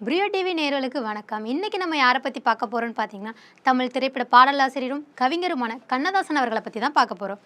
பிரியோ TV நேயர்களுக்கு வணக்கம். இன்னைக்கு நம்ம யாரை பற்றி பார்க்க போகிறோம்னு பார்த்தீங்கன்னா, தமிழ் திரைப்பட பாடலாசிரியரும் கவிஞருமான கண்ணதாசன் அவர்களை பற்றி தான் பார்க்க போகிறோம்.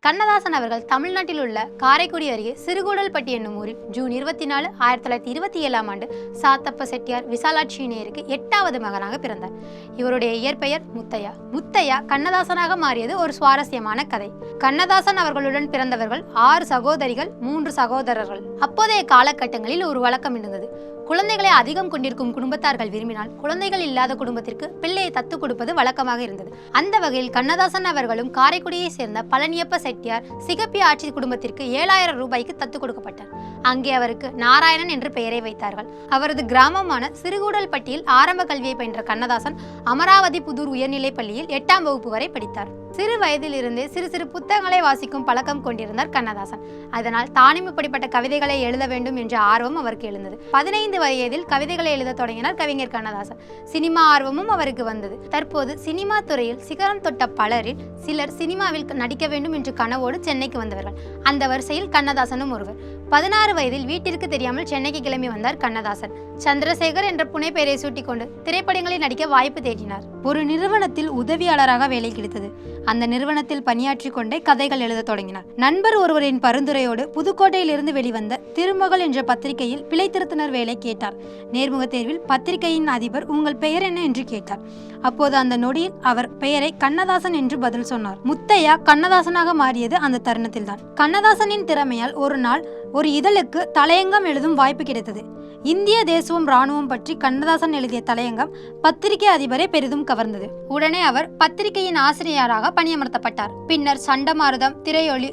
கண்ணதாசன் அவர்கள் தமிழ்நாட்டில் உள்ள காரைக்குடி அருகே சிறுகூடல்பட்டி என்னும் ஊரில் ஜூன் 24, 1927ஆம் ஆண்டு சாத்தப்ப செட்டியார் விசாலாட்சி நேருக்கு 8வது மகனாக பிறந்தார். இவருடைய இயற்பெயர் முத்தையா. முத்தையா கண்ணதாசனாக மாறியது ஒரு சுவாரஸ்யமான கதை. கண்ணதாசன் அவர்களுடன் பிறந்தவர்கள் 6 சகோதரிகள், 3 சகோதரர்கள். அப்போதைய காலகட்டங்களில் ஒரு வழக்கம் இருந்தது. குழந்தைகளை அதிகம் கொண்டிருக்கும் குடும்பத்தார்கள் விரும்பினால் குழந்தைகள் இல்லாத குடும்பத்திற்கு பிள்ளையை தத்து கொடுப்பது வழக்கமாக இருந்தது. அந்த வகையில் கண்ணதாசன் அவர்களும் காரைக்குடியை சேர்ந்த பழனியப்ப செட்டியார் சிகப்பி ஆட்சி குடும்பத்திற்கு 7000 ரூபாய்க்கு தத்து கொடுக்கப்பட்டார். அங்கே அவருக்கு நாராயணன் என்று பெயரை வைத்தார்கள். அவரது கிராமமான சிறுகூடல்பட்டியில் ஆரம்ப கல்வியை பயின்ற கண்ணதாசன் அமராவதி புதூர் உயர்நிலைப் பள்ளியில் 8ஆம் வகுப்பு வரை படித்தார். சிறு வயதிலிருந்தே சிறு சிறு புத்தகங்களை வாசிக்கும் பழக்கம் கொண்டிருந்தார் கண்ணதாசன். அதனால் தானும் இப்படிப்பட்ட கவிதைகளை எழுத வேண்டும் என்ற ஆர்வம் அவருக்கு எழுந்தது. 15 வயதில் கவிதைகளை எழுத தொடங்கினார் கவிஞர் கண்ணதாசன். சினிமா ஆர்வமும் அவருக்கு வந்தது. தற்போது சினிமா துறையில் சிகரம் தொட்ட பலரில் சிலர் சினிமாவில் நடிக்க வேண்டும் என்று கனவோடு சென்னைக்கு வந்தவர்கள். அந்த வரிசையில் கண்ணதாசனும் ஒருவர். 16 வயதில் வீட்டிற்கு தெரியாமல் சென்னைக்கு கிளம்பி வந்தார் கண்ணதாசன். சந்திரசேகர் என்ற புனை பெயரை சூட்டிக்கொண்டு திரைப்படங்களில் நடிக்க வாய்ப்பு தேடினார். ஒரு நிறுவனத்தில் உதவியாளராக வேலை கிடைத்தது. அந்த நிறுவனத்தில் பணியாற்றி கொண்டே கதைகள் எழுத தொடங்கினார். நண்பர் ஒருவரின் பரிந்துரையோடு புதுக்கோட்டையில் இருந்து வெளிவந்த திருமகள் என்ற பத்திரிகையில் பிழை திருத்தினர் வேலை கேட்டார். நேர்முக தேர்வில் பத்திரிகையின் அதிபர் உங்கள் பெயர் என்ன என்று கேட்டார். அப்போது அந்த நொடியில் அவர் பெயரை கண்ணதாசன் என்று பதில் சொன்னார். முத்தையா கண்ணதாசனாக மாறியது அந்த தருணத்தில் தான். கண்ணதாசனின் திறமையால் ஒரு நாள் ஒரு இதழுக்கு தலையங்கம் எழுதும் வாய்ப்பு கிடைத்தது. இந்திய தேசமும் இராணுவம் பற்றி கண்ணதாசன் எழுதிய தலையங்கம் பத்திரிகை அதிபரை பெரிதும் கவர்ந்தது. உடனே அவர் பத்திரிகையின் ஆசிரியராக பணியமர்த்தப்பட்டார். பின்னர் சண்டமாருதம், திரையொளி,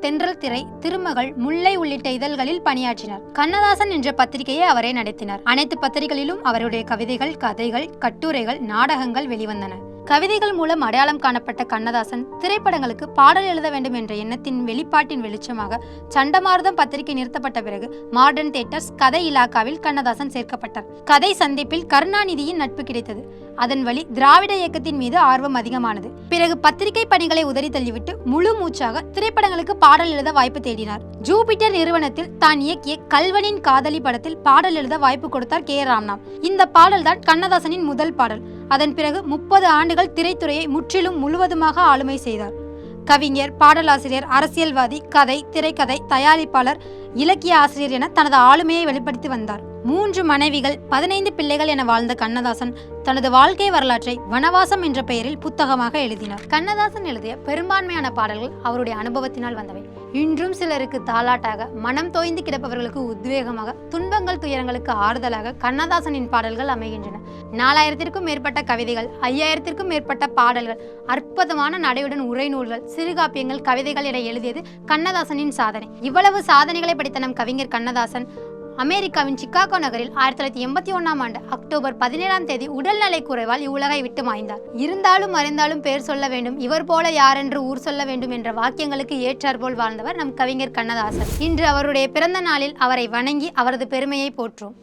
தென்றல் திரை, திருமகள், முல்லை உள்ளிட்ட இதழ்களில் பணியாற்றினார். கண்ணதாசன் என்ற பத்திரிகையை அவரே நடத்தினார். அனைத்து பத்திரிகைகளிலும் அவருடைய கவிதைகள், கதைகள், கட்டுரைகள், நாடகங்கள் வெளிவந்தன. கவிதைகள் மூலம் அடையாளம் காணப்பட்ட கண்ணதாசன் திரைப்படங்களுக்கு பாடல் எழுத வேண்டும் என்ற எண்ணத்தின் வெளிப்பாட்டின் வெளிச்சமாக சண்டமாருதம் பத்திரிகை நிறுத்தப்பட்ட பிறகு மாடர்ன் தியேட்டர்ஸ் கதை இலாக்காவில் கண்ணதாசன் சேர்க்கப்பட்டார். கதை சந்திப்பில் கருணாநிதியின் நட்பு கிடைத்தது. அதன் வழி திராவிட இயக்கத்தின் மீது ஆர்வம் அதிகமானது. பிறகு பத்திரிகை பணிகளை உதறி தள்ளிவிட்டு முழு மூச்சாக திரைப்படங்களுக்கு பாடல் எழுத வாய்ப்பு தேடினார். ஜூபிட்டர் நிறுவனத்தில் தான் இயக்கிய கல்வனின் காதலி படத்தில் பாடல் எழுத வாய்ப்பு கொடுத்தார் கே. ராம்நாத். இந்த பாடல் தான் கண்ணதாசனின் முதல் பாடல். அதன் பிறகு 30 ஆண்டுகள் திரைத்துறையை முற்றிலும் முழுவதுமாக ஆளுமை செய்தார். கவிஞர், பாடலாசிரியர், அரசியல்வாதி, கதை, திரைக்கதை தயாரிப்பாளர், இலக்கிய ஆசிரியர் என தனது ஆளுமையை வெளிப்படுத்தி வந்தார். 3 மனைவிகள், 15 பிள்ளைகள் என வாழ்ந்த கண்ணதாசன் தனது வாழ்க்கை வரலாற்றை வனவாசம் என்ற பெயரில் புத்தகமாக எழுதினார். கண்ணதாசன் எழுதிய பெரும்பான்மையான பாடல்கள் அவருடைய அனுபவத்தினால் வந்தவை. இன்றும் சிலருக்கு தாலாட்டாக, மனம் தோய்ந்து கிடப்பவர்களுக்கு உத்வேகமாக, துன்பங்கள் துயரங்களுக்கு ஆறுதலாக கண்ணதாசனின் பாடல்கள் அமைகின்றன. 4000த்திற்கும் மேற்பட்ட கவிதைகள், 5000த்திற்கும் மேற்பட்ட பாடல்கள், அற்புதமான நடையுடன் உரை நூல்கள், சிறுகாப்பியங்கள், கவிதைகள் என எழுதியது கண்ணதாசனின் சாதனை. இவ்வளவு சாதனைகளை படித்த நம் கவிஞர் கண்ணதாசன் அமெரிக்காவின் சிகாகோ நகரில் 1981ஆம் ஆண்டு அக்டோபர் 17ஆம் தேதி உடல்நலை குறைவால் இவ்வுலகை விட்டு மாய்ந்தார். இருந்தாலும் மறைந்தாலும் பேர் சொல்ல வேண்டும், இவர் போல யாரென்று ஊர் சொல்ல வேண்டும் என்ற வாக்கியங்களுக்கு ஏற்றாற்போல் வாழ்ந்தவர் நம் கவிஞர் கண்ணதாசன். இன்று அவருடைய பிறந்த நாளில் அவரை வணங்கி அவரது பெருமையை போற்றுவோம்.